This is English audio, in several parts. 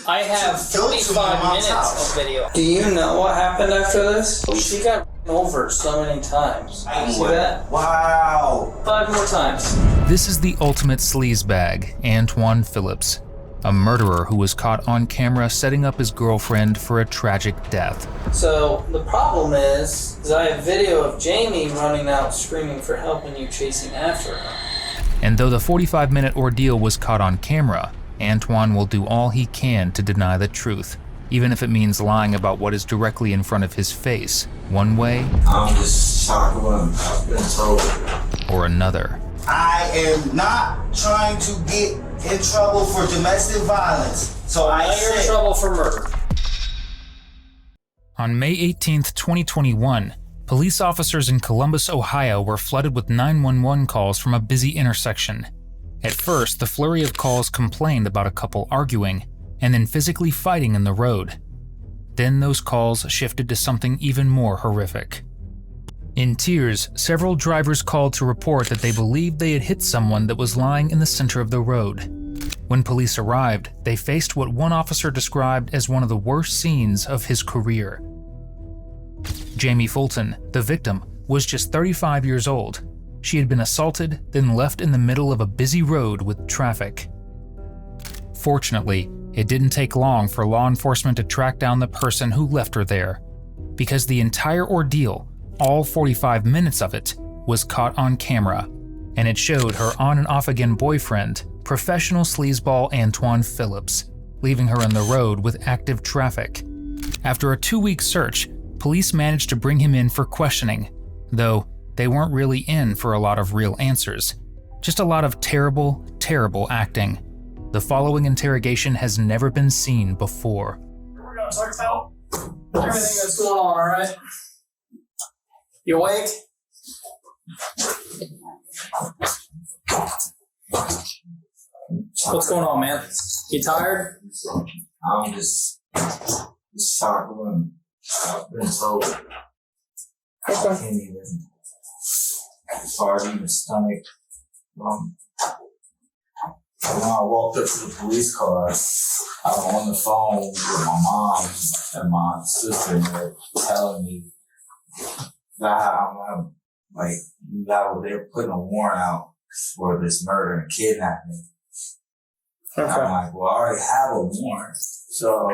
I have 45 minutes of video. Do you know what happened after this? She got over so many times. See that? Wow. 5 more times. This is the ultimate sleazebag, Antoine Phillips, a murderer who was caught on camera setting up his girlfriend for a tragic death. So the problem is I have video of Jamie running out screaming for help and you chasing after her. And though the 45-minute ordeal was caught on camera, Antoine will do all he can to deny the truth, even if it means lying about what is directly in front of his face, one way I'm just shocked what I've been told. or another. I am not trying to get in trouble for domestic violence. So Now you're in trouble for murder. On May 18th, 2021, police officers in Columbus, Ohio were flooded with 911 calls from a busy intersection. At first, the flurry of calls complained about a couple arguing and then physically fighting in the road. Then those calls shifted to something even more horrific. In tears, several drivers called to report that they believed they had hit someone that was lying in the center of the road. When police arrived, they faced what one officer described as one of the worst scenes of his career. Jamie Fulton, the victim, was just 35 years old. She had been assaulted, then left in the middle of a busy road with traffic. Fortunately, it didn't take long for law enforcement to track down the person who left her there, because the entire ordeal, all 45 minutes of it, was caught on camera, and it showed her on and off again boyfriend, professional sleazeball Antoine Phillips, leaving her on the road with active traffic. After a 2-week search, police managed to bring him in for questioning, though they weren't really in for a lot of real answers, just a lot of terrible, terrible acting. The following interrogation has never been seen before. We're gonna talk about everything that's going on, alright? You awake? What's going on, man? You tired? I'm just shocked what I've been told. I can't even. It's hard in the stomach. When I walked up to the police car, I was on the phone with my mom and my sister, and they're telling me that they're putting a warrant out for this murder and kidnapping. Okay. I'm like, well, I already have a warrant, so.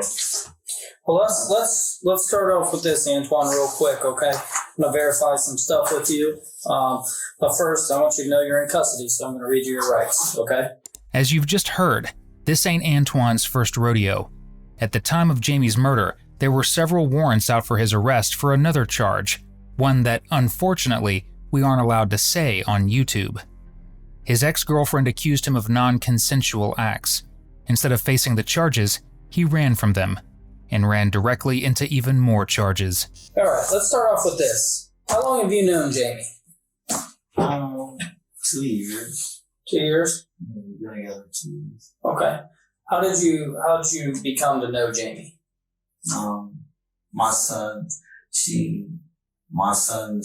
Well, let's start off with this, Antoine, real quick, okay? I'm gonna verify some stuff with you. But first, I want you to know you're in custody, so I'm gonna read you your rights, okay? As you've just heard, this ain't Antoine's first rodeo. At the time of Jamie's murder, there were several warrants out for his arrest for another charge, one that, unfortunately, we aren't allowed to say on YouTube. His ex-girlfriend accused him of non-consensual acts. Instead of facing the charges, he ran from them, and ran directly into even more charges. Alright, let's start off with this. How long have you known Jamie? 2 years. 2 years? We've been together 2 years. Okay. How did you become to know Jamie? My son's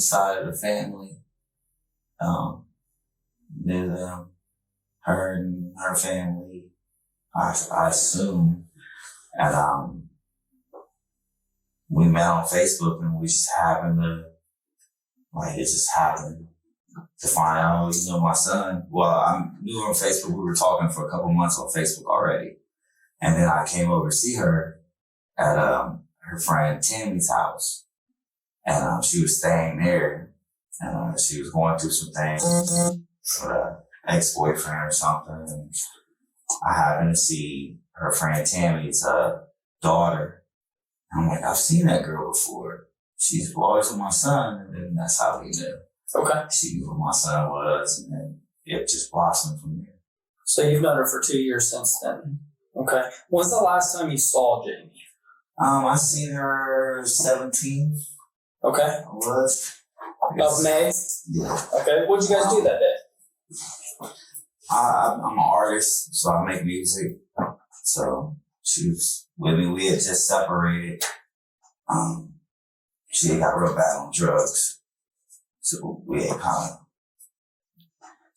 side of the family, knew them, her and her family, I assume, and, we met on Facebook and we just happened to find out, my son. Well, I knew her on Facebook. We were talking for a couple months on Facebook already. And then I came over to see her at, her friend Tammy's house. And, she was staying there and, she was going through some things with an ex-boyfriend or something. And I happened to see her friend Tammy's, daughter. I'm like, I've seen that girl before. She's always with my son, and then that's how we knew. Okay. She knew who my son was, and then it just blossomed from there. So you've known her for 2 years since then. Okay. When's the last time you saw Jamie? I seen her 17. Okay. I was. Of May? Yeah. Okay. What'd you guys do that day? I'm an artist, so I make music. So she was with me. We had just separated. She got real bad on drugs. So we had kind of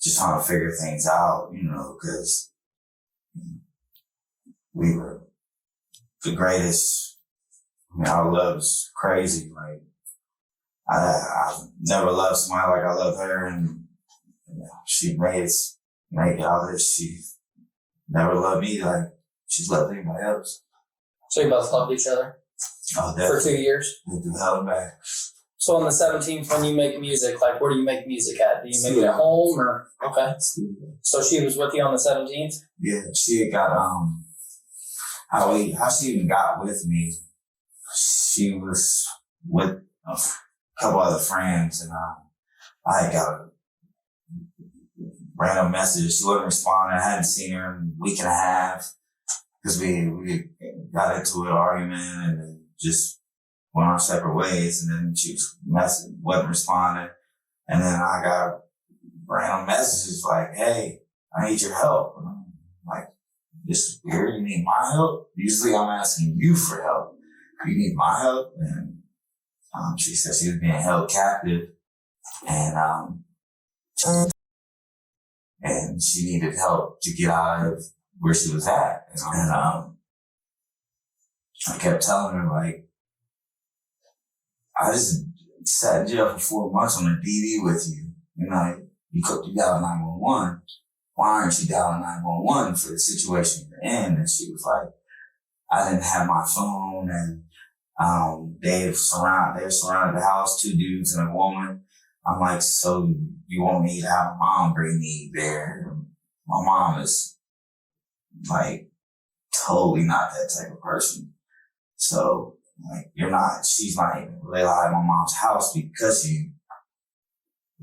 just trying to figure things out, because we were the greatest. I mean, our love is crazy. Like, I've never loved somebody like I love her, and she made it out there. She never loved me like she's loved anybody else. So you both loved each other Oh, for 2 years? Through hell and back. So on the 17th, when you make music, like, where do you make music at? Do you make it at home or? Okay. So she was with you on the 17th? Yeah, she had got, how she even got with me, she was with a couple other friends, and I had got a random message. She wasn't responding. I hadn't seen her in a week and a half because we got into an argument and then just went our separate ways, and then she wasn't responding. And then I got random messages like, "Hey, I need your help." And I'm like, "This is weird. You need my help? Usually I'm asking you for help. You need my help?" And she said she was being held captive, and she needed help to get out of where she was at. And I kept telling her, like, I just sat in jail for 4 months on a DD with you. You know, you dialed 911. Why aren't you dialing 911 for the situation you're in? And she was like, I didn't have my phone, and they surrounded the house, 2 dudes and a woman. I'm like, so you want me to have my mom bring me there? My mom is like totally not that type of person. So, like, she's not even really allowed in my mom's house because she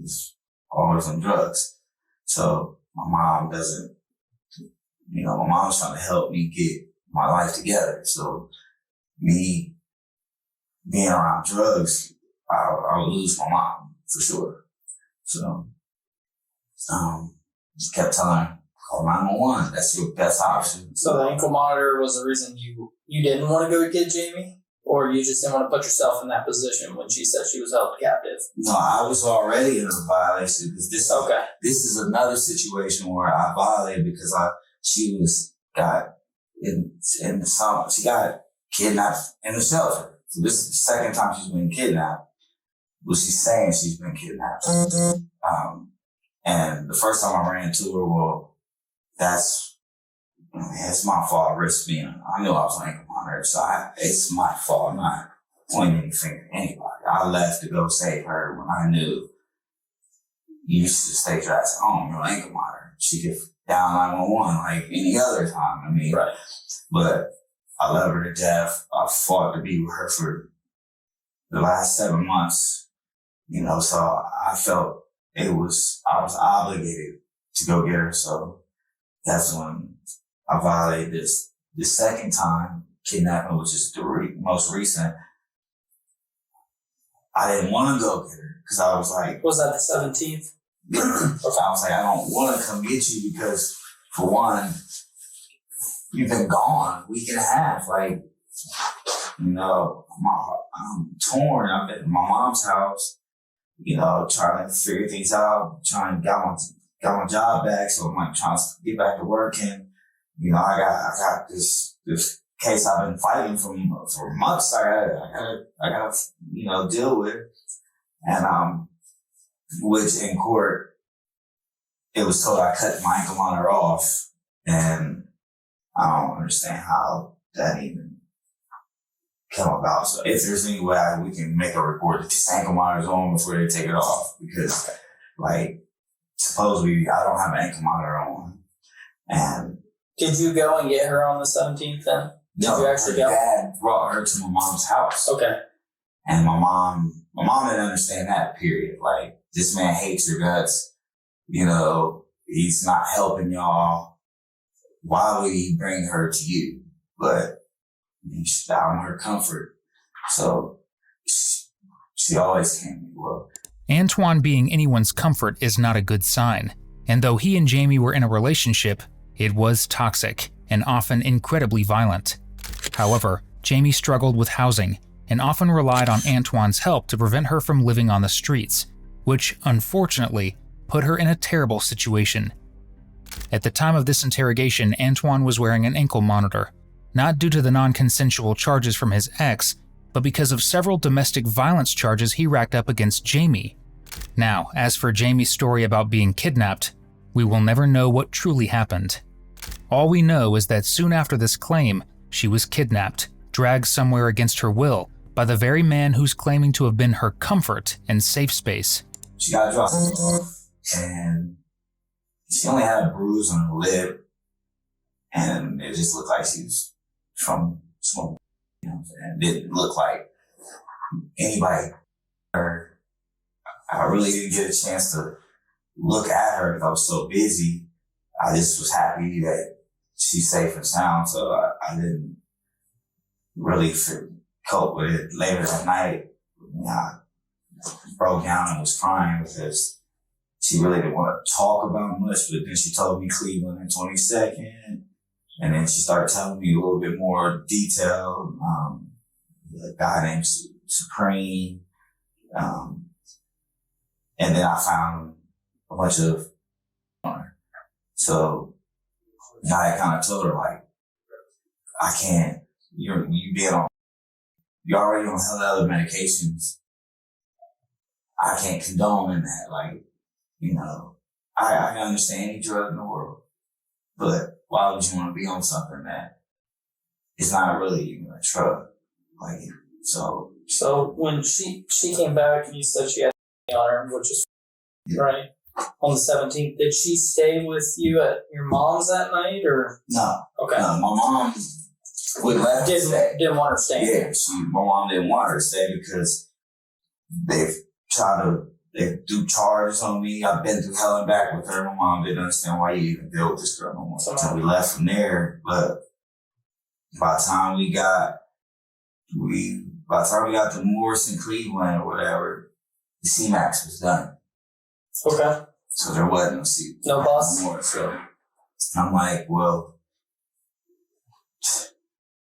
is always on drugs. So my mom doesn't, my mom's trying to help me get my life together. So me being around drugs, I would lose my mom for sure. So, just kept telling her, call 911. That's your best option. So the ankle monitor was the reason you didn't want to go get Jamie? Or you just didn't want to put yourself in that position when she said she was held captive? No, I was already in a violation because this is another situation where I violated because she got kidnapped in the shelter. So this is the second time she's been kidnapped. Well, she's saying she's been kidnapped. And the first time I ran into her, it's my fault. I knew I was an ankle monitor, so it's my fault. I'm not pointing any finger at anybody. I left to go save her when I knew you should stay your ass at home. You're an ankle monitor. She could dial 911 like any other time. I mean, right. But I love her to death. I fought to be with her for the last 7 months, so I felt I was obligated to go get her. So that's when I violated this. The second time, kidnapping, which is the most recent, I didn't want to go get her because I was like... Was that the 17th? I was like, I don't want to come get you because, for one, you've been gone a week and a half. Like, I'm torn. I've been in my mom's house, trying to figure things out, trying to got my job back. So I'm like trying to get back to work, and I got this case I've been fighting for months. I gotta deal with, and which in court it was told I cut my ankle monitor off, and I don't understand how that even came about. So if there's any way we can make a report that this ankle monitor's on before they take it off, because supposedly I don't have an ankle monitor on. And did you go and get her on the 17th then? Did you actually go? My dad brought her to my mom's house. Okay. And my mom didn't understand that, period. Like, this man hates your guts. He's not helping y'all. Why would he bring her to you? But she's down her comfort. So she always came to me. Well, Antoine being anyone's comfort is not a good sign, and though he and Jamie were in a relationship, it was toxic and often incredibly violent. However, Jamie struggled with housing and often relied on Antoine's help to prevent her from living on the streets, which unfortunately put her in a terrible situation. At the time of this interrogation, Antoine was wearing an ankle monitor, not due to the non-consensual charges from his ex, but because of several domestic violence charges he racked up against Jamie. Now, as for Jamie's story about being kidnapped, we will never know what truly happened. All we know is that soon after this claim, she was kidnapped, dragged somewhere against her will, by the very man who's claiming to have been her comfort and safe space. She got dropped off, and she only had a bruise on her lip, and it just looked like she was from smoke. You know what I'm saying? It didn't look like anybody. I really didn't get a chance to look at her because I was so busy. I just was happy that she's safe and sound, so I didn't really cope with it. Later that night, I broke down and was crying because she really didn't want to talk about much, but then she told me Cleveland and 22nd, and then she started telling me a little bit more detail. A guy named Supreme, and then I found a bunch of so I kind of told her, like, I can't, you're already on hell other medications. I can't condone in that. Like, you know, I can understand any drug in the world, but why would you want to be on something that is not really even a drug? Like, so when she came back and you said she had on her, which is right, on the 17th, did she stay with you at your mom's that night, or? No. Okay. No, my mom would let her stay. Didn't want her staying. Yeah, my mom didn't want her to stay because they do charges on me. I've been through hell and back with her. My mom didn't understand why you even deal with this girl no more. So we left from there, but by the time we got to Morris and Cleveland or whatever, the C-Max was done. Okay. So there wasn't no bus more. So I'm like, well,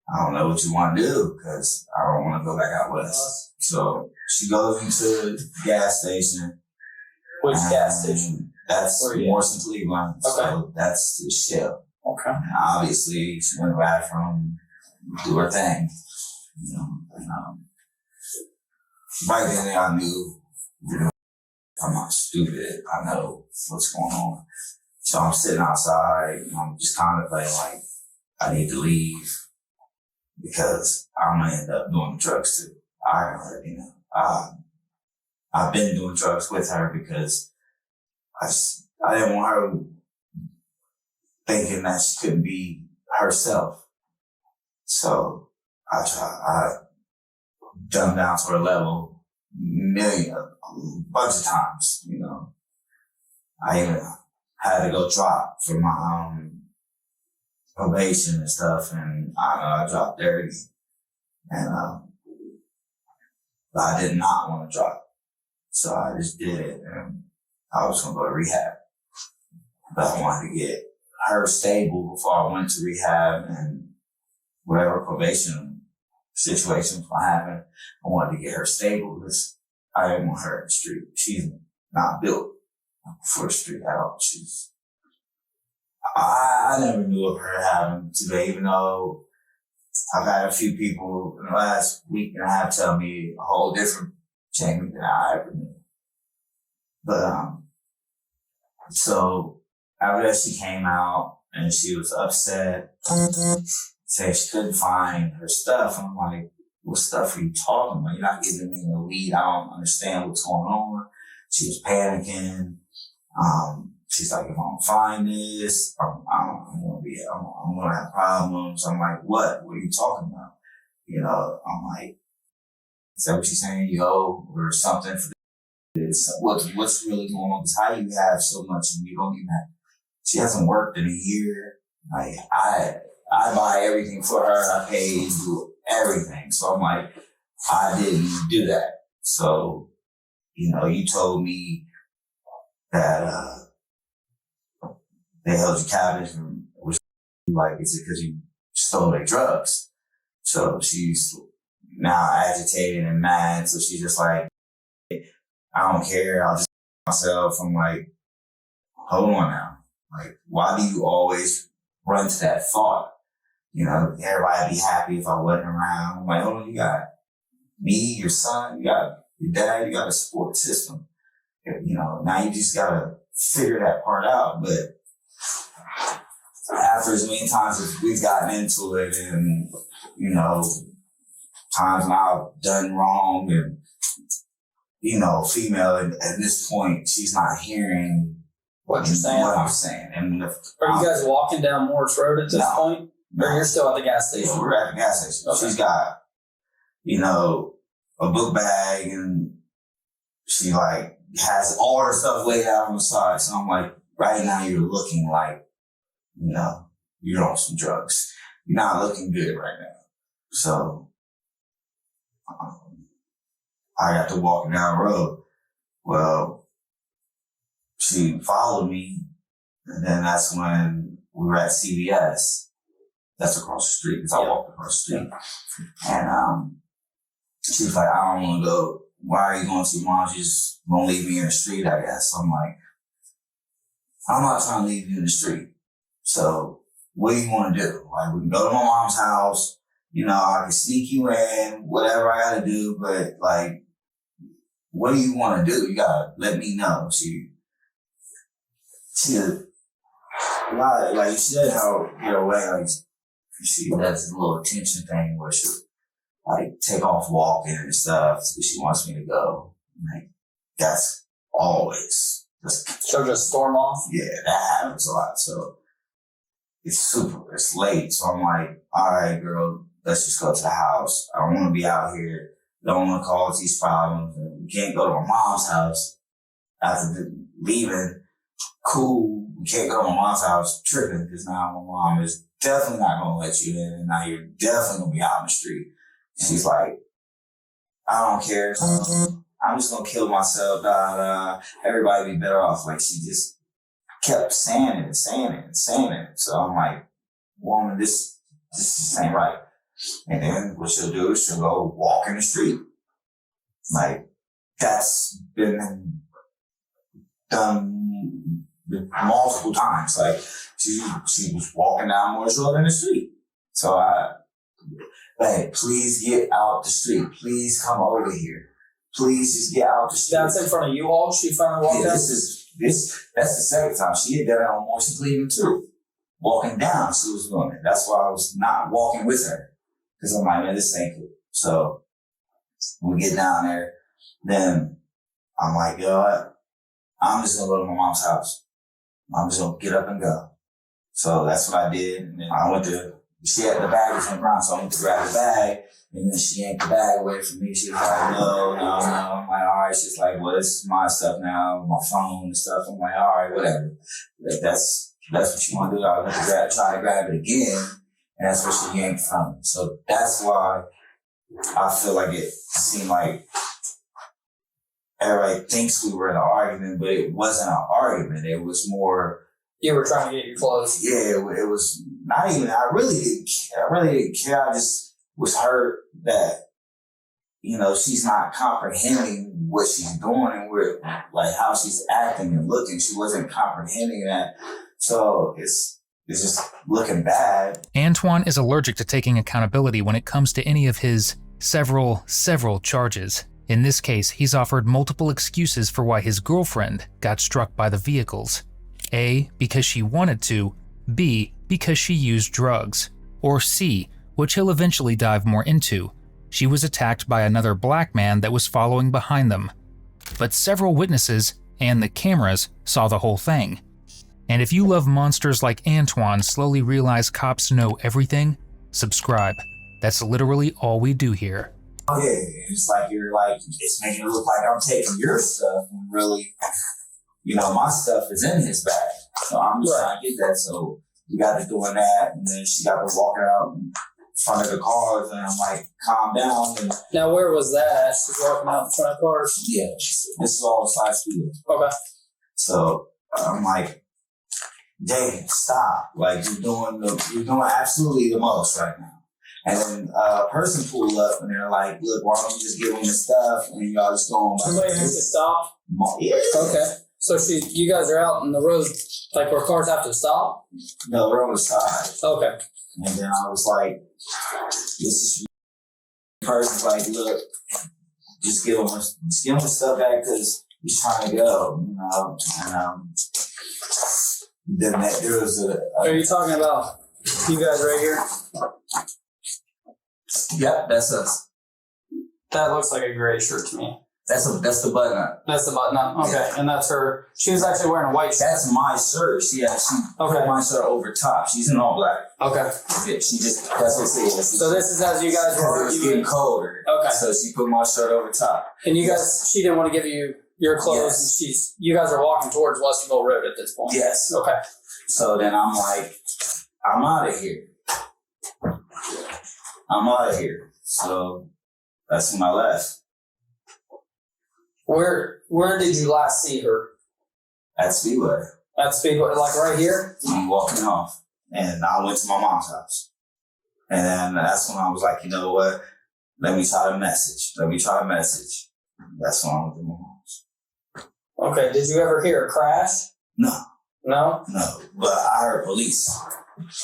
I don't know what you want to do because I don't want to go back out west. So she goes into the gas station. Which gas station? That's Morris and Cleveland. Okay. So that's the Shell. Okay. And obviously, she went back from do her thing. You know, and, right then I knew, you know, I'm not stupid. I know what's going on. So I'm sitting outside and I'm just contemplating, like, I need to leave because I'm going to end up doing drugs too. I already know. I've been doing drugs with her because I didn't want her thinking that she couldn't be herself. So I jumped down to her level a bunch of times, you know. I even had to go drop for my probation and stuff, and I dropped 30. And but I did not want to drop. So I just did it, and I was going to go to rehab. But I wanted to get her stable before I went to rehab, and whatever probation situations will happen, I wanted to get her stable because I didn't want her in the street. She's not built for the street at all. I never knew of her having today, even though I've had a few people in the last week and a half tell me a whole different Jamie than I ever knew. But, so after that she came out and she was upset, saying she couldn't find her stuff. I'm like, what stuff are you talking about? You're not giving me no lead. I don't understand what's going on. She was panicking. She's like, if I don't find this, I'm gonna have problems. I'm like, what? What are you talking about? You know, I'm like, is that what you're saying? You owe or something for this? What's really going on? Because how you have so much and you don't even have, she hasn't worked in a year. Like, I buy everything for her. I pay and do everything. So I'm like, I didn't do that. So, you know, you told me that, they held you captive and was like, is it because you stole their drugs? So she's now agitated and mad. So she's just like, I don't care. I'll just myself. I'm like, hold on now. Like, why do you always run to that thought? You know, everybody be happy if I wasn't around. I'm like, oh, you got me, your son, you got your dad, you got a support system. You know, now you just gotta figure that part out. But after as many times as we've gotten into it and, you know, times when I've done wrong and, you know, female at this point, she's not hearing what you're saying. What I'm saying. And are you guys walking down Morris Road at this point? No. Or you're still at the gas station? We're at the gas station. Okay. She's got, you know, a book bag and she like has all her stuff laid out on the side. So I'm like, right now you're looking like, you know, you're on some drugs. You're not looking good right now. So I got to walking down the road. Well, she followed me, and then that's when we were at CVS. That's across the street, because I walked across the street. And she was like, I don't want to go. Why are you going to your mom's? You just going to leave me in the street, I guess. I'm like, I'm not trying to leave you in the street. So what do you want to do? Like, we can go to my mom's house. You know, I can sneak you in, whatever I got to do. But, like, what do you want to do? You got to let me know. She like, she doesn't how get away. Like, she does a little attention thing where she like take off walking and stuff because she wants me to go. Like, that's always she'll just storm off. Yeah, that happens a lot. So it's late. So I'm like, all right, girl, let's just go to the house. I don't want to be out here. I don't want to cause these problems. And we can't go to my mom's house after leaving. Cool. We can't go to my mom's house tripping because now my mom is definitely not going to let you in. And now you're definitely going to be out in the street. And she's like, I don't care. I'm just going to kill myself. Everybody be better off. Like, she just kept saying it and saying it and saying it. So I'm like, woman, this just ain't right. And then what she'll do is she'll go walk in the street. Like, that's been done multiple times. Like, she was walking down Morris Road in the street. So hey, please get out the street. Please come over here. Please just get out the street. That's in front of you all? She finally walked down? That's the second time. She had done it on Morris and Cleveland too. Walking down, she was doing it. That's why I was not walking with her. Because I'm like, man, this ain't cool. So we get down there. Then I'm like, you know what? I'm just going to go to my mom's house. I'm just going to get up and go. So that's what I did. And then she had the bag was on the ground, so I went to grab the bag. And then she yanked the bag away from me. She was like, no. I'm like, all right. She's like, well, this is my stuff now, my phone and stuff. I'm like, all right, whatever. If that's what you want to do. I went to try to grab it again. And that's what she yanked from me. So that's why I feel like it seemed like everybody thinks we were in an argument, but it wasn't an argument. It was more... You were trying to get your clothes. Yeah, it was not even... I really didn't care. I just was hurt that, you know, she's not comprehending what she's doing and like how she's acting and looking. She wasn't comprehending that. So it's just looking bad. Antoine is allergic to taking accountability when it comes to any of his several charges. In this case, he's offered multiple excuses for why his girlfriend got struck by the vehicles. A, because she wanted to. B, because she used drugs. Or C, which he'll eventually dive more into. She was attacked by another black man that was following behind them. But several witnesses, and the cameras, saw the whole thing. And if you love monsters like Antoine slowly realize cops know everything, subscribe. That's literally all we do here. Oh yeah, it's like it's making it look like I'm taking your stuff when really, you know, my stuff is in his bag. So I'm just trying to get that. So we got to doing that, and then she got to walking out in front of the cars, and I'm like, calm down. And now, where was that? She's walking out in front of cars? Yeah, this is all side street. Okay. So I'm like, Dave, stop. Like, you're doing absolutely the most right now. And then a person pulled up and they're like, look, why don't you just give him the stuff and y'all just go on. Somebody needs to stop? Yeah. Okay. So you guys are out in the road, like where cars have to stop? No, we're on the side. Okay. And then I was like, this is person's like, look, just give him his stuff back because he's trying to go, you know. And then there was Are you talking about you guys right here? Yep, that's us. That looks like a gray shirt to me. That's the button up. That's the button up. Okay, Yeah. and that's her. She was actually wearing a white shirt. That's my shirt. She Okay. put my shirt over top. She's in all black. Okay. Yeah, she just, that's what it is. So this is as you guys were It was arguing. getting colder. Okay. So she put my shirt over top. And you guys, she didn't want to give you your clothes, Yes. and you guys are walking towards Westerville Road at this point. Yes. Okay. So then I'm like, I'm out of here. I'm out of here. So that's when I left. Where did you last see her? At Speedway. At Speedway, like right here? I'm walking off. And I went to my mom's house. And then that's when I was like, you know what? Let me try to message. That's when I went to my mom's. Okay. Did you ever hear a crash? No. No? No. But I heard police.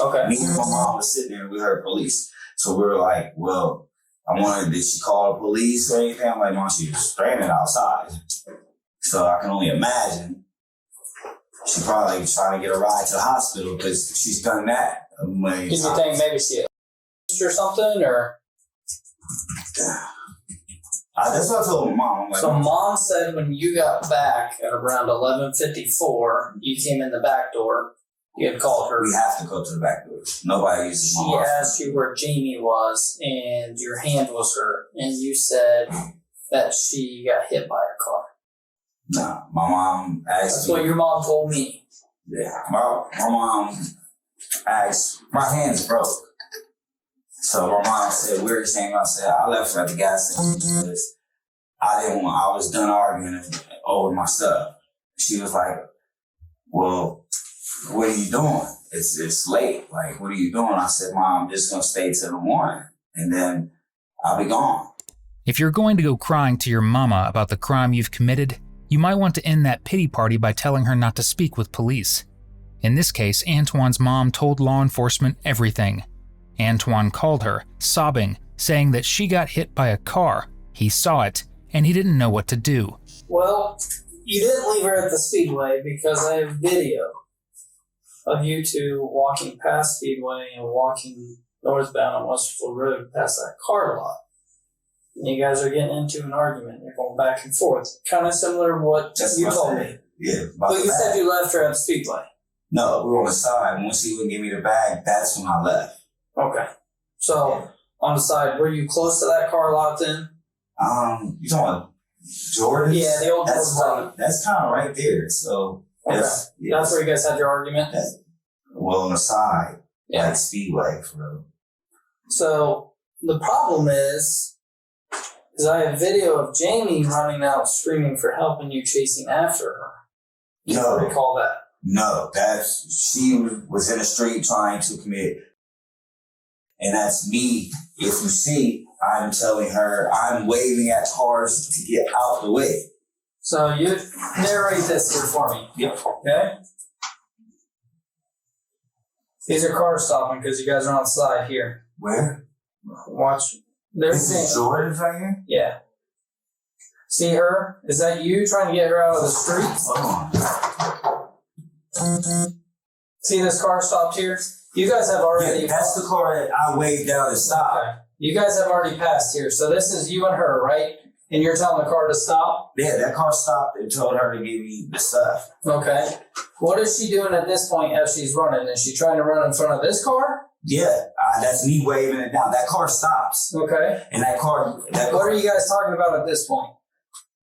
Okay. Me and my mom was sitting there and we heard police. So we were like, well, I wondered, did she call the police or anything? I'm like, Mom, she was stranded outside. So I can only imagine she probably was trying to get a ride to the hospital because she's done that a million Did you times. think maybe she or something, or? That's what I told my mom. I'm like, So Mom said when you got back at around 11:54, you came in the back door. You had called her. we have to go to the back door. Nobody uses my She mom. asked you where Jamie was, and your hand was hurt, and you said that she got hit by a car. No, my mom asked That's me. what your mom told me. Yeah, my mom asked, my hand's broke. So my mom said, where you came? I said, I left her at the gas station because I was done arguing over my stuff. She was like, well, what are you doing? It's late. Like, what are you doing? I said, Mom, I'm just going to stay till the morning and then I'll be gone. If you're going to go crying to your mama about the crime you've committed, you might want to end that pity party by telling her not to speak with police. In this case, Antoine's mom told law enforcement everything. Antoine called her, sobbing, saying that she got hit by a car, he saw it, and he didn't know what to do. Well, you didn't leave her at the Speedway because I have video of you two walking past Speedway and walking northbound on Westerville Road past that car lot. And you guys are getting into an argument. You're going back and forth. Kind of similar to what That's you what I told said. me. Yeah. But you said you left her at the Speedway. No, we were on the side. Once she wouldn't give me the bag, that's when I left. Okay. So, on the side, were you close to that car lot then? You talking about Jordan? Yeah, the old That's Jordan. right. That's kind of right there. So Okay. that's That's where you guys had your argument? well on the side, Yeah. like Speedway for real. So, the problem is I have video of Jamie running out screaming for help and you chasing after her. You No. recall that? No, she was in the street trying to commit. And that's me. If you see, I'm telling her, I'm waving at cars to get out the way. So you narrate this here for me. Yep. Okay? These are cars stopping because you guys are on the side here. Where? Watch. There's This is Jordan's right here? Yeah. See her? Is that you trying to get her out of the street? Hold on. See this car stopped here? You guys have already... Yeah, that's the car that I waved down to stop. Okay. You guys have already passed here. So this is you and her, right? And you're telling the car to stop? Yeah, that car stopped and told her to give me the stuff. Okay. What is she doing at this point as she's running? Is she trying to run in front of this car? Yeah, that's me waving it down. That car stops. Okay. And that car... What are you guys talking about at this point?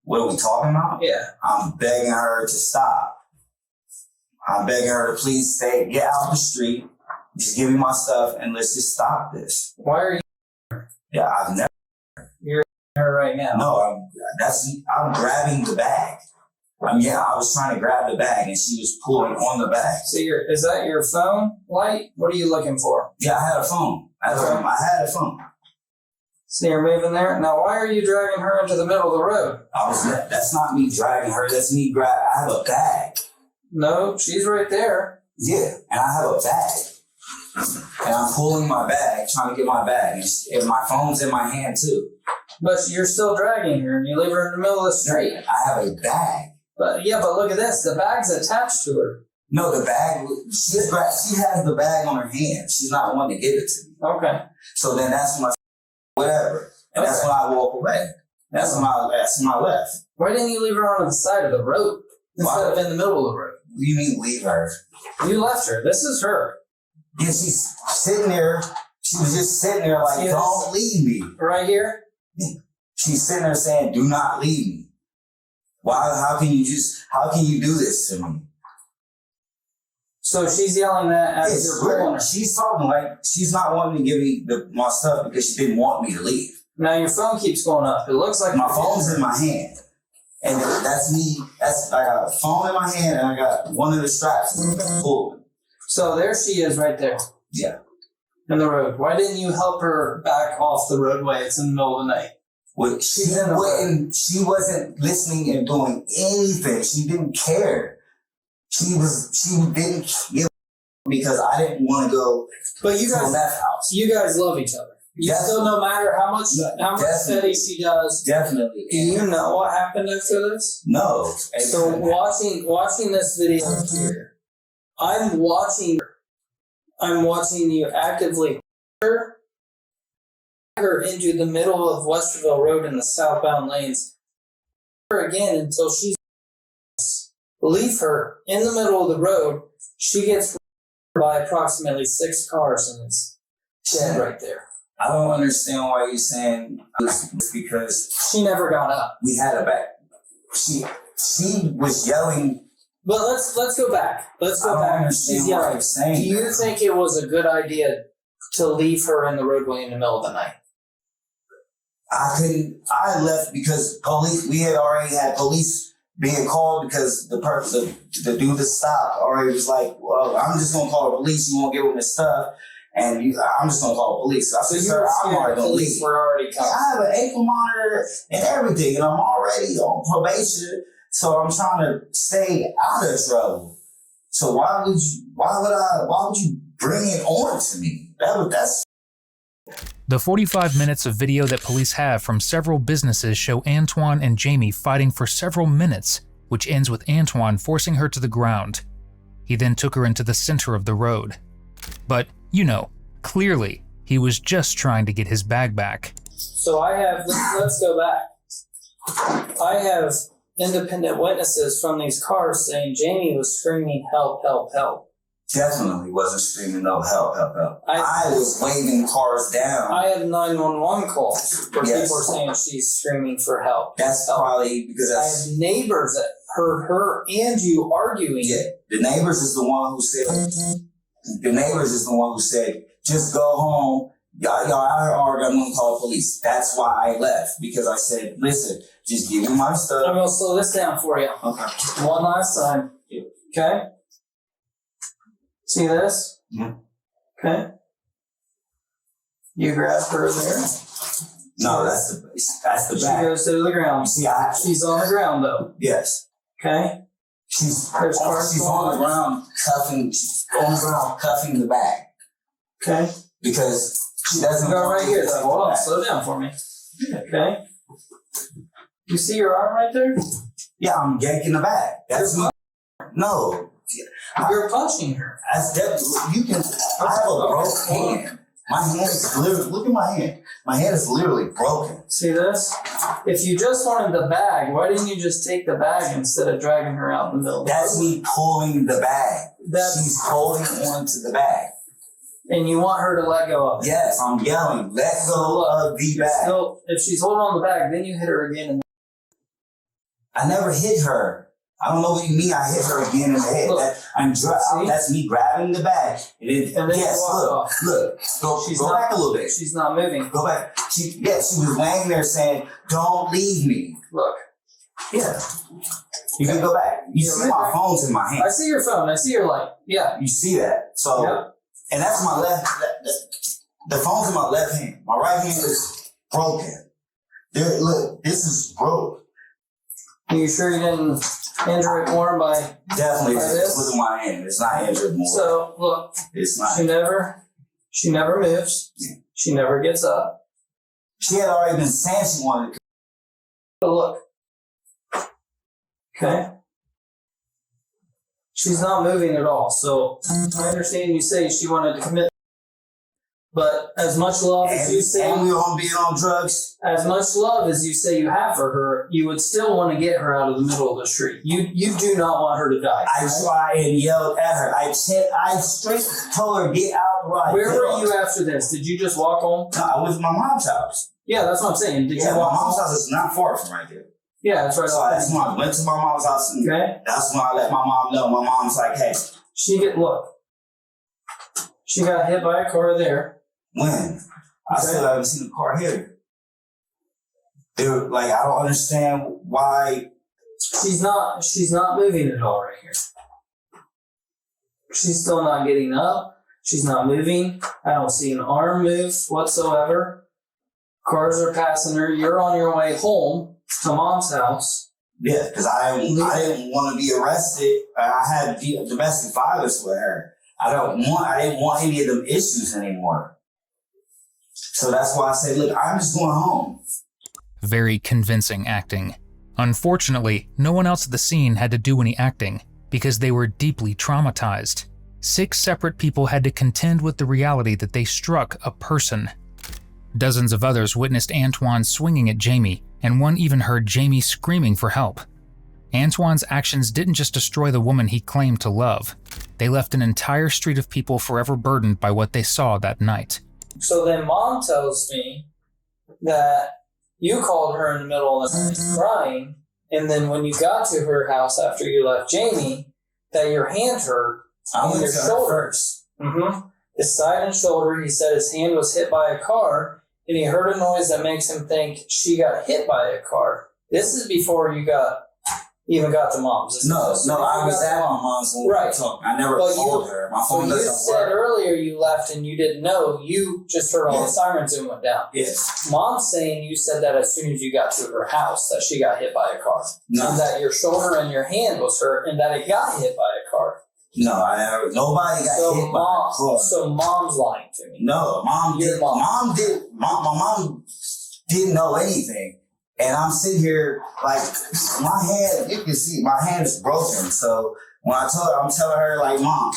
What are we talking about? Yeah. I'm begging her to stop. I'm begging her to please get out the street, just give me my stuff, and let's just stop this. Why are you Yeah, I've never... her right now? No, I'm grabbing the bag. I was trying to grab the bag, and she was pulling on the bag. So is that your phone light? What are you looking for? Yeah, I had a phone. I had a phone. See her moving there? Now, why are you dragging her into the middle of the road? That's not me dragging her. That's me I have a bag. No, she's right there. Yeah, and I have a bag. And I'm pulling my bag, trying to get my bag. And my phone's in my hand, too. But you're still dragging her, and you leave her in the middle of the street. I have a bag. But look at this. The bag's attached to her. No, the bag, she has the bag on her hand. She's not wanting to give it to me. Okay. So then that's when whatever. And that's when I walk away. That's when I left. Why didn't you leave her on the side of the road instead of in the middle of the road? What do you mean leave her? You left her. This is her. Yeah, she's sitting there. She was just sitting there like, don't leave me. Right here? She's sitting there saying, do not leave me. Why? How can you do this to me? So she's yelling that as you're pulling her. She's talking like she's not wanting to give me my stuff because she didn't want me to leave. Now your phone keeps going up. It looks like my phone's in my hand. And that's me. I got a phone in my hand and I got one of the straps pulling. So there she is right there. Yeah. In the road. Why didn't you help her back off the roadway? It's in the middle of the night. Well, she wasn't listening and doing anything. She didn't care. She didn't give because I didn't want to go to the meth house. You guys love each other. Still, no matter how much petty she does. Definitely. Do you know what happened after this? No. So watching this video here, I'm watching you actively her into the middle of Westerville Road in the southbound lanes. Her again until she's leave her in the middle of the road. She gets by approximately 6 cars and is dead right there. I don't understand why you're saying this because she never got up. We had her back. She was yelling. But let's go back. Let's go back. She's yelling. Do you think it was a good idea to leave her in the roadway in the middle of the night? I left because we had already had police being called because the person to do the stop already was like, well, I'm just going to call the police. You won't get with this stuff. And I'm just going to call the police. So I said, sir, I'm already going to leave. We're already coming. I have an ankle monitor and everything, and I'm already on probation. So I'm trying to stay out of trouble. So why would you bring it on to me? That's The 45 minutes of video that police have from several businesses show Antoine and Jamie fighting for several minutes, which ends with Antoine forcing her to the ground. He then took her into the center of the road. But, clearly, he was just trying to get his bag back. So let's go back. I have independent witnesses from these cars saying Jamie was screaming, help, help, help. Definitely wasn't screaming no help, help, help. I was waving cars down. I have 911 calls where people are saying she's screaming for help. That's probably because I have neighbors that heard her and you arguing. Yeah, the neighbors is the one who said, just go home. Y'all arguing, I'm gonna call police. That's why I left. Because I said, listen, just give me my stuff. I'm gonna slow this down for you. Okay. One last time. Okay? See this? Yeah. Okay. You grab her there. No, that's the back. She goes to the ground. See, she's on the ground though. Yes. Okay. She's on the ground cuffing the bag. Okay. Because she doesn't go right here. So hold on, slow down for me. Okay. You see your arm right there? Yeah, I'm yanking the bag. That's me. No. You're punching her. I have a broke hand. My hand is literally, look at my hand. My hand is literally broken. See this? If you just wanted the bag, why didn't you just take the bag instead of dragging her out in the middle? That's me pulling the bag. She's holding onto the bag. And you want her to let go of it? Yes, I'm yelling, let go of the bag. So if she's holding on the bag, then you hit her again. I never hit her. I don't know what you mean I hit her again in the head. Look, that's me grabbing the bag. And then yes, look. Go back a little bit. She's not moving. Go back. She was laying there saying, don't leave me. Look. Yeah. You can go back. You see my phone's in my hand. I see your phone. I see your light. Yeah. You see that. So, and that's my left. The phone's in my left hand. My right hand is broken. Look, this is broke. You sure you didn't injure it more by Definitely, by this? look at my hand. It's not injured more. So look, It's not. she never moves. She never gets up. She had already been saying she wanted to. But look, okay, she's not moving at all. So I understand you say she wanted to commit, but as much love as you say, And we all being on drugs. as much love as you say you have for her, you would still want to get her out of the middle of the street. You do not want her to die. I tried and yelled at her. I straight told her, get out right. Where were you after this? Did you just walk home? No, I went to my mom's house. Yeah, that's what I'm saying. Did Yeah, you my walk mom's home? house is not far from right there. Yeah, that's right. So that's when I went to my mom's house, and Okay. that's when I let my mom know. My mom's like, hey. She got hit by a car there. When? I still haven't seen the car here. They're like, I don't understand why. She's not moving at all right here. She's still not getting up. She's not moving. I don't see an arm move whatsoever. Cars are passing her. You're on your way home to mom's house. Yeah, because I didn't want to be arrested. I had domestic violence with her. I didn't want any of them issues anymore. So that's why I said, look, I'm just going home. Very convincing acting. Unfortunately, no one else at the scene had to do any acting because they were deeply traumatized. 6 separate people had to contend with the reality that they struck a person. Dozens of others witnessed Antoine swinging at Jamie, and one even heard Jamie screaming for help. Antoine's actions didn't just destroy the woman he claimed to love. They left an entire street of people forever burdened by what they saw that night. So then mom tells me that you called her in the middle of the night crying, and then when you got to her house after you left Jamie, that your hand hurt on your shoulder. Mm-hmm. His side and shoulder, he said his hand was hit by a car, and he heard a noise that makes him think she got hit by a car. This is before you even got to mom's. No, I was at my mom's when we were talking. I never told her. My phone doesn't work. You said earlier you left and you didn't know. You just heard all the sirens and went down. Yes. Mom's saying you said that as soon as you got to her house that she got hit by a car. No. And that your shoulder and your hand was hurt and that it got hit by a car. No, nobody got hit by a car. So mom's lying to me. No, my mom didn't know anything. And I'm sitting here like my hand, you can see my hand is broken. So when I'm telling her like, Mom,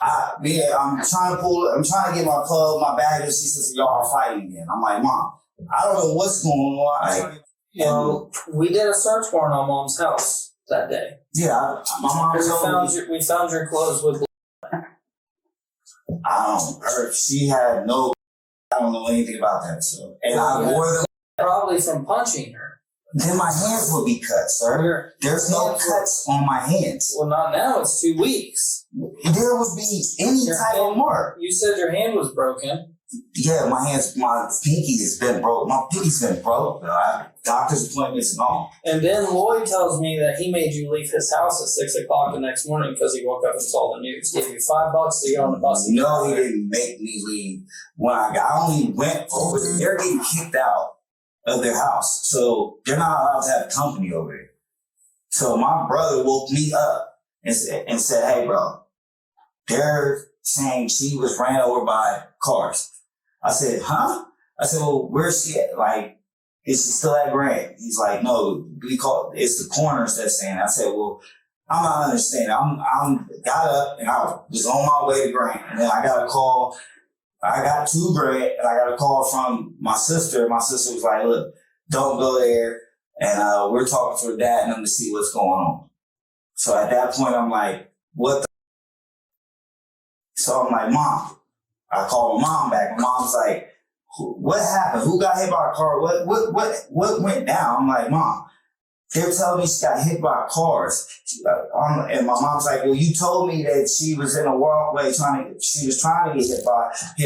I'm trying to get my club, my bag, and she says, y'all are fighting again. I'm like, Mom, I don't know what's going on. Well, we did a search warrant on mom's house that day. Yeah, my mom we found your clothes with she had no, I don't know anything about that. So, and I wore them. Probably from punching her. Then my hands would be cut, sir. There's no cuts on my hands. Well, not now. It's 2 weeks. There would be any type of mark. You said your hand was broken. Yeah, my pinky has been broke. My pinky's been broke. I have doctor's appointments and all. And then Lloyd tells me that he made you leave his house at 6 o'clock the next morning because he woke up and saw the news. Gave you $5 to get on the bus. No, he didn't make me leave. I only went over there. They're getting kicked out of their house. So they're not allowed to have company over there. So my brother woke me up and said, hey, bro, they're saying she was ran over by cars. I said, huh? I said, well, where's she at? Like, is she still at Grant? He's like, no, it's the coroners that's saying. I said, well, I'm not understanding. I got up and I was on my way to Grant. And then I got a call. I got to Grant and I got a call from my sister. My sister was like, look, don't go there. And we're talking to her dad and them to see what's going on. So at that point, I'm like, what the? So I'm like, Mom. I called my mom back. My mom's like, what happened? Who got hit by a car? What went down? I'm like, Mom, they're telling me she got hit by cars. And my mom's like, well, you told me that she was in a walkway she was trying to get hit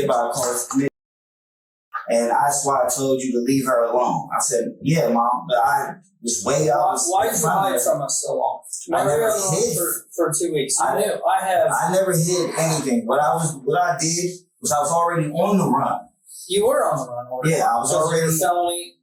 by a car. And that's why I told you to leave her alone. I said, yeah, Mom, but I was way out. Why did you hide from us so long? I never hid for 2 weeks. I never hid anything. What I did was I was already on the run. You were on the run already. Yeah, I was already felony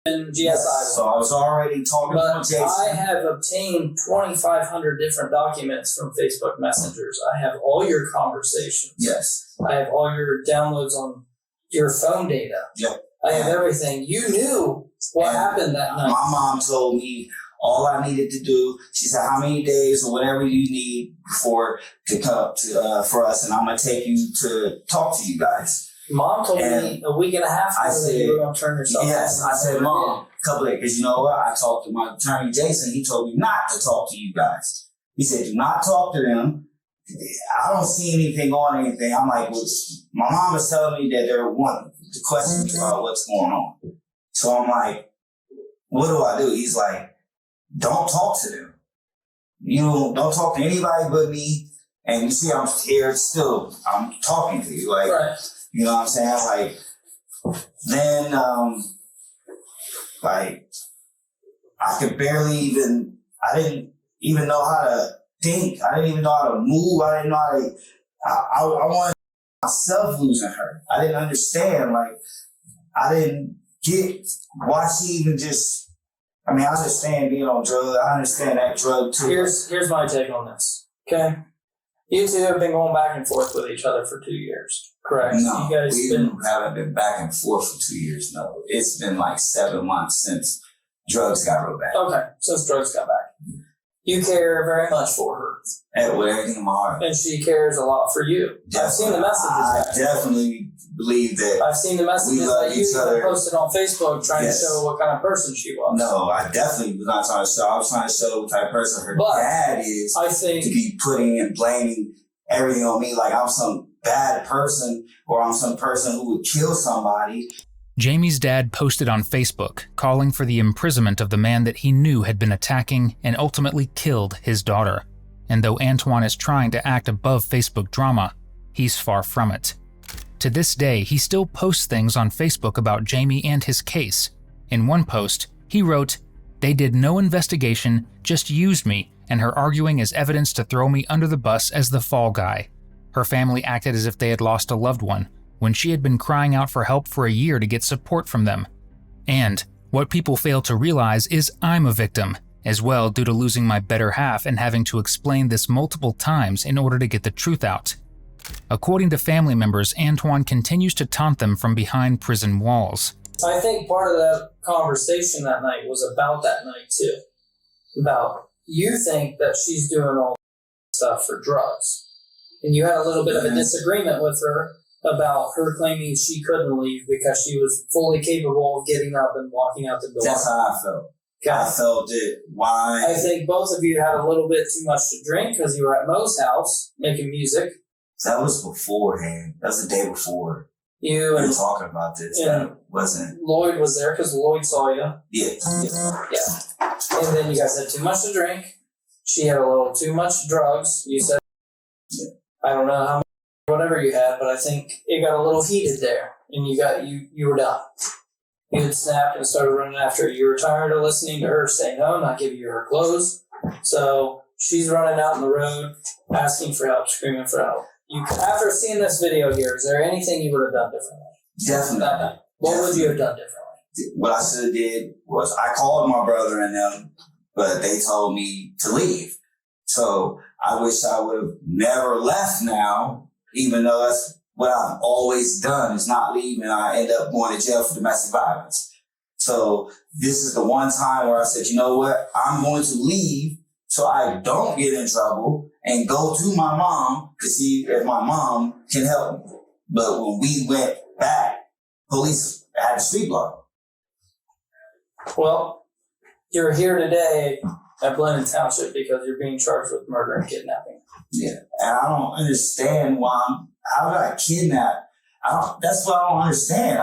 and GSI. Yes, so I was already talking to But Jason. I have obtained 2,500 different documents from Facebook messengers. I have all your conversations. Yes. I have all your downloads on your phone data. Yep. I have everything. You knew what happened that night. My mom told me all I needed to do. She said, "How many days or whatever you need to come to for us, and I'm gonna take you to talk to you guys." Mom told me a week and a half ago that you were going to turn yourself in. Yes, I said, "Mom, a couple of days, because you know what? I talked to my attorney, Jason. He told me not to talk to you guys. He said, do not talk to them. I don't see anything on anything." I'm like, well, my mom was telling me that they're wanting to question me about what's going on. So I'm like, what do I do? He's like, don't talk to them. You don't talk to anybody but me. And you see, I'm here still. I'm talking to you. Like, right. You know what I'm saying? Like, then, like, I could barely even, I didn't even know how to think. I didn't even know how to move. I didn't know how to, I wanted myself losing her. I didn't understand. Like, I didn't get why she even just, I mean, I understand being on drugs. I understand that drug too. Here's my take on this. Okay. You two have been going back and forth with each other for 2 years, correct? No, you guys we haven't been back and forth for 2 years, no. It's been like 7 months since drugs got real bad. Okay, since drugs got back. You care very much for her. And with everything in my heart. And she cares a lot for you. Definitely. I've seen the messages. I definitely believe that. I've seen the messages that you other. Posted on Facebook trying to show what kind of person she was. No, I definitely was not trying to show. I was trying to show what type of person her dad is. I think to be putting and blaming everything on me like I'm some bad person or I'm some person who would kill somebody. Jamie's dad posted on Facebook calling for the imprisonment of the man that he knew had been attacking and ultimately killed his daughter. And though Antoine is trying to act above Facebook drama, he's far from it. To this day, he still posts things on Facebook about Jamie and his case. In one post, he wrote, "They did no investigation, just used me, and her arguing as evidence to throw me under the bus as the fall guy. Her family acted as if they had lost a loved one, when she had been crying out for help for a year to get support from them. And what people fail to realize is I'm a victim, as well due to losing my better half and having to explain this multiple times in order to get the truth out." According to family members, Antoine continues to taunt them from behind prison walls. I think part of that conversation that night was about that night too. About, you think that she's doing all stuff for drugs. And you had a little bit of a disagreement with her about her claiming she couldn't leave because she was fully capable of getting up and walking out the door. That's how I felt. Okay. I felt it. Why? I think both of you had a little bit too much to drink because you were at Mo's house making music. That was beforehand. That was the day before. We were talking about this. That wasn't. Lloyd was there because Lloyd saw you. Yeah. And then you guys had too much to drink. She had a little too much drugs. You said, I don't know how much, whatever you had, but I think it got a little heated there, and you were done. You had snapped and started running after her. You were tired of listening to her say no, not giving you her clothes. So she's running out in the road, asking for help, screaming for help. After seeing this video here, is there anything you would have done differently? Definitely. What would you have done differently? What I should have did was I called my brother and them, but they told me to leave. So I wish I would have never left now, even though that's what I've always done is not leave, and I end up going to jail for domestic violence. So this is the one time where I said, you know what? I'm going to leave so I don't get in trouble and go to my mom to see if my mom can help me. But when we went back, police had a street block. Well, you're here today at Blenheim Township because you're being charged with murder and kidnapping. Yeah, and I don't understand how did I kidnap? That's what I don't understand.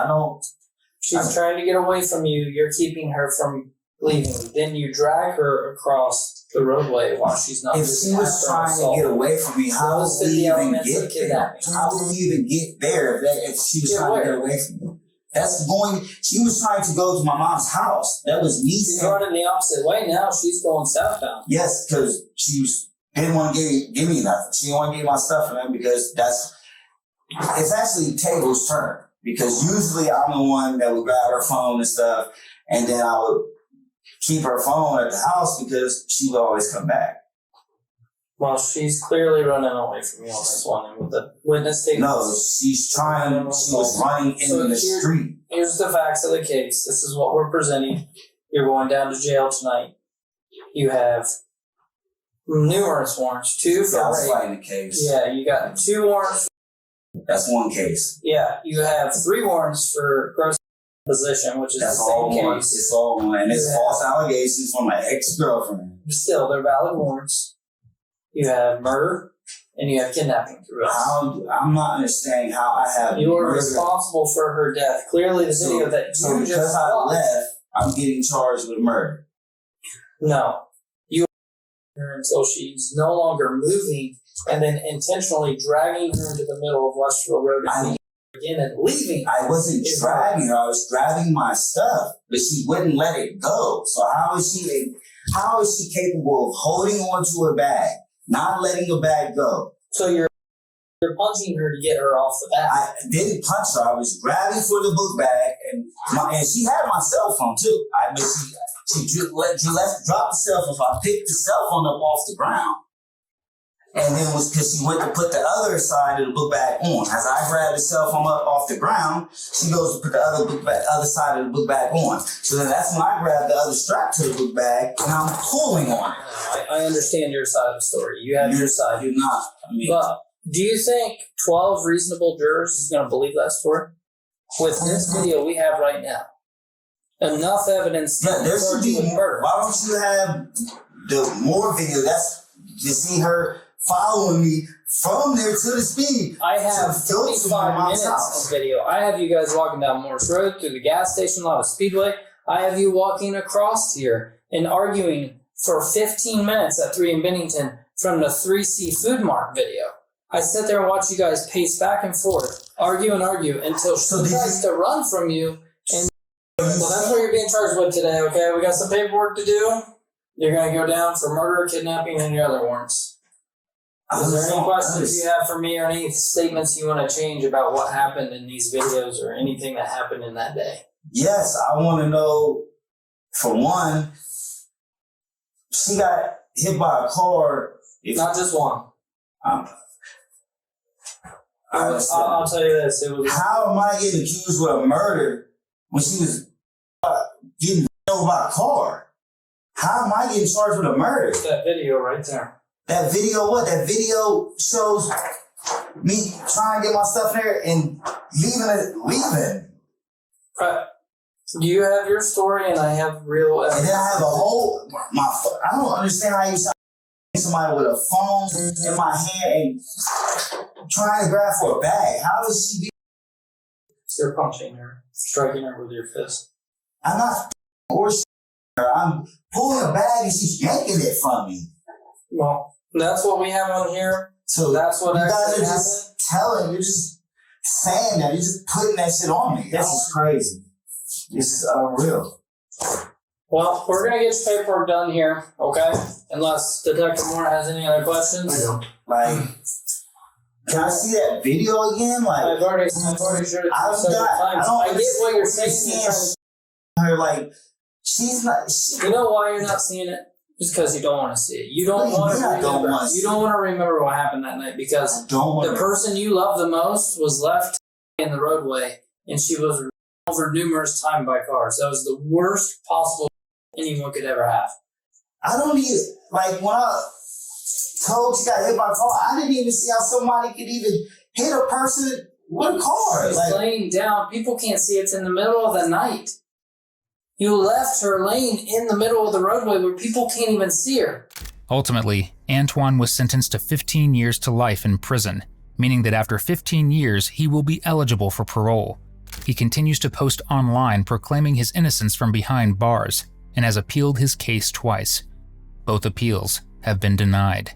She's trying to get away from you. You're keeping her from leaving. Then you drag her across the roadway while she's not. If she was trying to get away from me, how would we even get there? How would we even get there if she was trying to get away from me? She was trying to go to my mom's house. That was me. She's running the opposite way now. She's going southbound. Yes, because didn't want to give me nothing. She didn't want to give me my stuff for them because it's actually tables turn. because usually I'm the one that would grab her phone and stuff, and then I would keep her phone at the house because she would always come back. Well, she's clearly running away from you on this one, and with the witness statement. No, she was running into the street. Here's the facts of the case. This is what we're presenting. You're going down to jail tonight. You have numerous warrants. 2 for I was rape. fighting the case. Yeah, you got 2 warrants. That's one case. Yeah, you have 3 warrants for gross position, which is That's the same all one. case. It's all one. And it's false allegations from my ex-girlfriend. Still, they're valid warrants. You have murder, and you have kidnapping through us. I'm not understanding how I have. You are murder. responsible for her death. Clearly, the video that you because just I watched. left, I'm getting charged with murder. No. You her until she's no longer moving, and then intentionally dragging her into the middle of Westerville Road again and leaving. I wasn't dragging her. I was grabbing my stuff, but she wouldn't let it go. So how is she capable of holding onto her bag, not letting the bag go? So you're punching her to get her off the bag. I didn't punch her. I was grabbing for the book bag, and she had my cell phone too. She dropped the cell phone, so I picked the cell phone up off the ground. And then was because she went to put the other side of the book bag on. As I grabbed the cell phone up off the ground, she goes to put the other side of the book bag on. So then that's when I grabbed the other strap to the book bag and I'm pulling on it. I understand your side of the story. You have your side. You're not. But do you think 12 reasonable jurors is going to believe that story? With this video we have right now, enough evidence. Yeah, there should be murder. Why don't you have the more video? That's to see her following me from there to the speed. I have 35 minutes of video. I have you guys walking down Morris Road through the gas station lot of Speedway. I have you walking across here and arguing for 15 minutes at 3 in Bennington from the 3C Food Mart video. I sit there and watch you guys pace back and forth, argue until she tries to run from you. And well, that's what you're being charged with today, okay? We got some paperwork to do. You're going to go down for murder, kidnapping, and your other warrants. Is there any questions you have for me or any statements you want to change about what happened in these videos or anything that happened in that day? Yes, I want to know, for one, she got hit by a car. Not just one. I'll tell you this. How am I getting accused with a murder when she was getting over by a car? How am I getting charged with a murder? That video right there. That video, what? That video shows me trying to get my stuff there and leaving. You have your story and I have real evidence. And then I have I don't understand how you somebody with a phone in my hand and trying to grab for a bag. How does she be? You're punching her, striking her with your fist. I'm not her. I'm pulling a bag and she's yanking it from me. Well, that's what we have on here. So that's what you guys actually are just telling. You're just saying that. You're just putting that shit on me. This is crazy. This is unreal. Well, we're going to get your paperwork done here, okay? Unless Detective Moore has any other questions. I don't. Can I see that video again? I've already showed it several times. I get what you're saying. Her, she's not. You know why you're not seeing it? Just because you don't want to see it. You don't want to remember. You don't want to remember what happened that night because the person you love the most was left in the roadway and she was run over numerous times by cars. That was the worst possible anyone could ever have. I don't even, when I told she got hit by a car, I didn't even see how somebody could even hit a person with a car. She's laying down. People can't see it's in the middle of the night. You left her laying in the middle of the roadway where people can't even see her. Ultimately, Antoine was sentenced to 15 years to life in prison, meaning that after 15 years, he will be eligible for parole. He continues to post online proclaiming his innocence from behind bars and has appealed his case twice. Both appeals have been denied.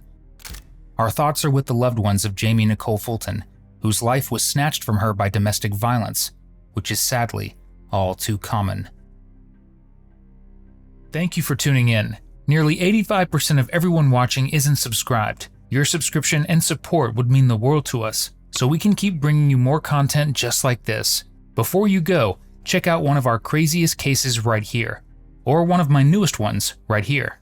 Our thoughts are with the loved ones of Jamie Nicole Fulton, whose life was snatched from her by domestic violence, which is sadly all too common. Thank you for tuning in. Nearly 85% of everyone watching isn't subscribed. Your subscription and support would mean the world to us, so we can keep bringing you more content just like this. Before you go, check out one of our craziest cases right here, or one of my newest ones right here.